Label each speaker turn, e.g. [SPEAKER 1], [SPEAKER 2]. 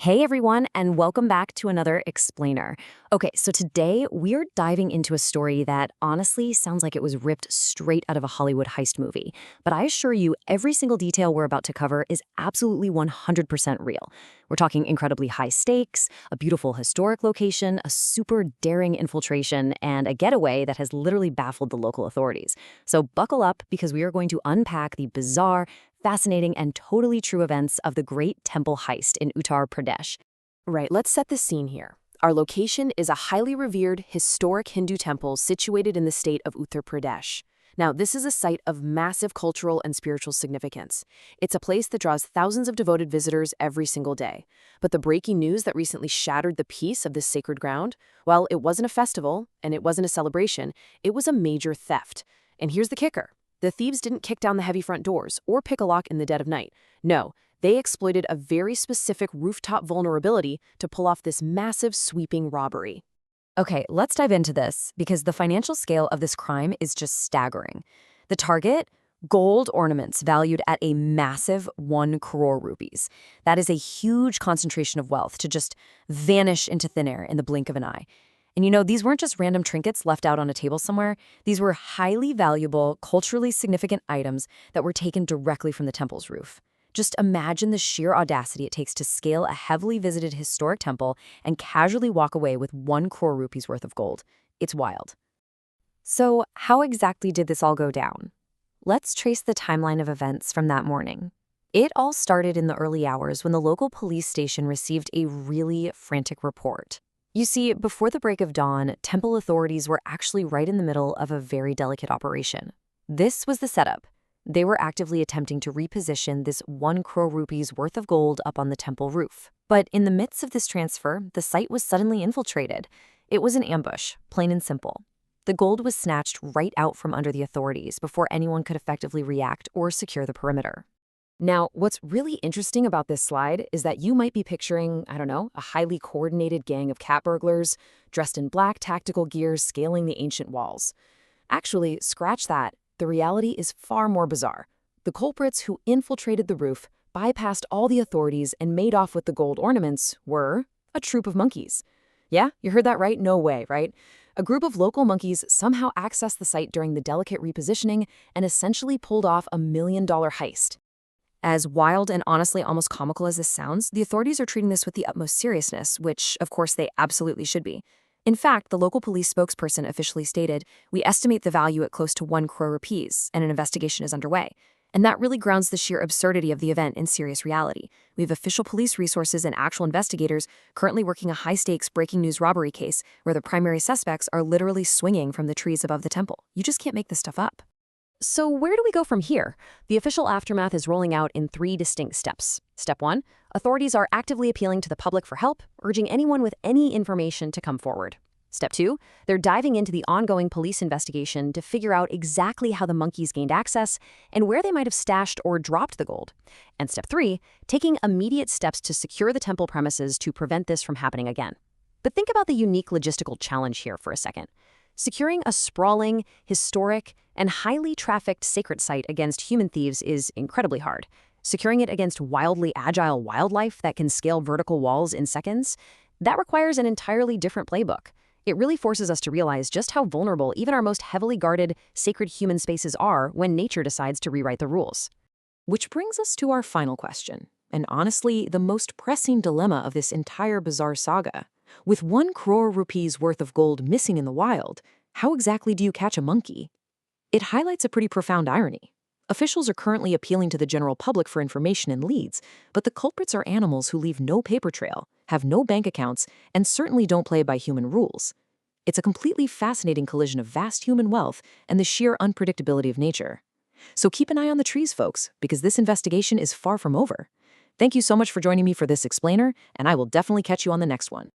[SPEAKER 1] Hey everyone, and welcome back to another Explainer. Okay, so today we're diving into a story that honestly sounds like it was ripped straight out of a Hollywood heist movie. But I assure you, every single detail we're about to cover is absolutely 100% real. We're talking incredibly high stakes, a beautiful historic location, a super daring infiltration, and a getaway that has literally baffled the local authorities. So buckle up because we are going to unpack the bizarre, fascinating, and totally true events of the Great Temple Heist in Uttar Pradesh.
[SPEAKER 2] Right, let's set the scene here. Our location is a highly revered, historic Hindu temple situated in the state of Uttar Pradesh. Now, this is a site of massive cultural and spiritual significance. It's a place that draws thousands of devoted visitors every single day. But the breaking news that recently shattered the peace of this sacred ground, well, it wasn't a festival and it wasn't a celebration, it was a major theft. And here's the kicker. The thieves didn't kick down the heavy front doors or pick a lock in the dead of night. No, they exploited a very specific rooftop vulnerability to pull off this massive, sweeping robbery.
[SPEAKER 1] Okay, let's dive into this because the financial scale of this crime is just staggering. The target? Gold ornaments valued at a massive 1 crore rupees. That is a huge concentration of wealth to just vanish into thin air in the blink of an eye. And these weren't just random trinkets left out on a table somewhere. These were highly valuable, culturally significant items that were taken directly from the temple's roof. Just imagine the sheer audacity it takes to scale a heavily visited historic temple and casually walk away with 1 crore rupees worth of gold. It's wild. So, how exactly did this all go down? Let's trace the timeline of events from that morning. It all started in the early hours when the local police station received a really frantic report. You see, before the break of dawn, temple authorities were actually right in the middle of a very delicate operation. This was the setup. They were actively attempting to reposition this 1 crore rupees worth of gold up on the temple roof. But in the midst of this transfer, the site was suddenly infiltrated. It was an ambush, plain and simple. The gold was snatched right out from under the authorities before anyone could effectively react or secure the perimeter.
[SPEAKER 2] Now, what's really interesting about this slide is that you might be picturing, a highly coordinated gang of cat burglars dressed in black tactical gear scaling the ancient walls. Actually, scratch that. The reality is far more bizarre. The culprits who infiltrated the roof, bypassed all the authorities, and made off with the gold ornaments were a troop of monkeys. Yeah, you heard that right? No way, right? A group of local monkeys somehow accessed the site during the delicate repositioning and essentially pulled off a $1 million heist.
[SPEAKER 1] As wild and honestly almost comical as this sounds, the authorities are treating this with the utmost seriousness, which, of course, they absolutely should be. In fact, the local police spokesperson officially stated, "We estimate the value at close to 1 crore rupees, and an investigation is underway." And that really grounds the sheer absurdity of the event in serious reality. We have official police resources and actual investigators currently working a high-stakes breaking news robbery case where the primary suspects are literally swinging from the trees above the temple. You just can't make this stuff up.
[SPEAKER 2] So where do we go from here? The official aftermath is rolling out in 3 distinct steps. Step 1, authorities are actively appealing to the public for help, urging anyone with any information to come forward. Step 2, they're diving into the ongoing police investigation to figure out exactly how the monkeys gained access and where they might have stashed or dropped the gold. And Step 3, taking immediate steps to secure the temple premises to prevent this from happening again. But think about the unique logistical challenge here for a second. Securing a sprawling, historic, and highly trafficked sacred site against human thieves is incredibly hard. Securing it against wildly agile wildlife that can scale vertical walls in seconds, that requires an entirely different playbook. It really forces us to realize just how vulnerable even our most heavily guarded, sacred human spaces are when nature decides to rewrite the rules.
[SPEAKER 3] Which brings us to our final question, and honestly, the most pressing dilemma of this entire bizarre saga. With 1 crore rupees worth of gold missing in the wild, how exactly do you catch a monkey? It highlights a pretty profound irony. Officials are currently appealing to the general public for information and leads, but the culprits are animals who leave no paper trail, have no bank accounts, and certainly don't play by human rules. It's a completely fascinating collision of vast human wealth and the sheer unpredictability of nature. So keep an eye on the trees, folks, because this investigation is far from over. Thank you so much for joining me for this explainer, and I will definitely catch you on the next one.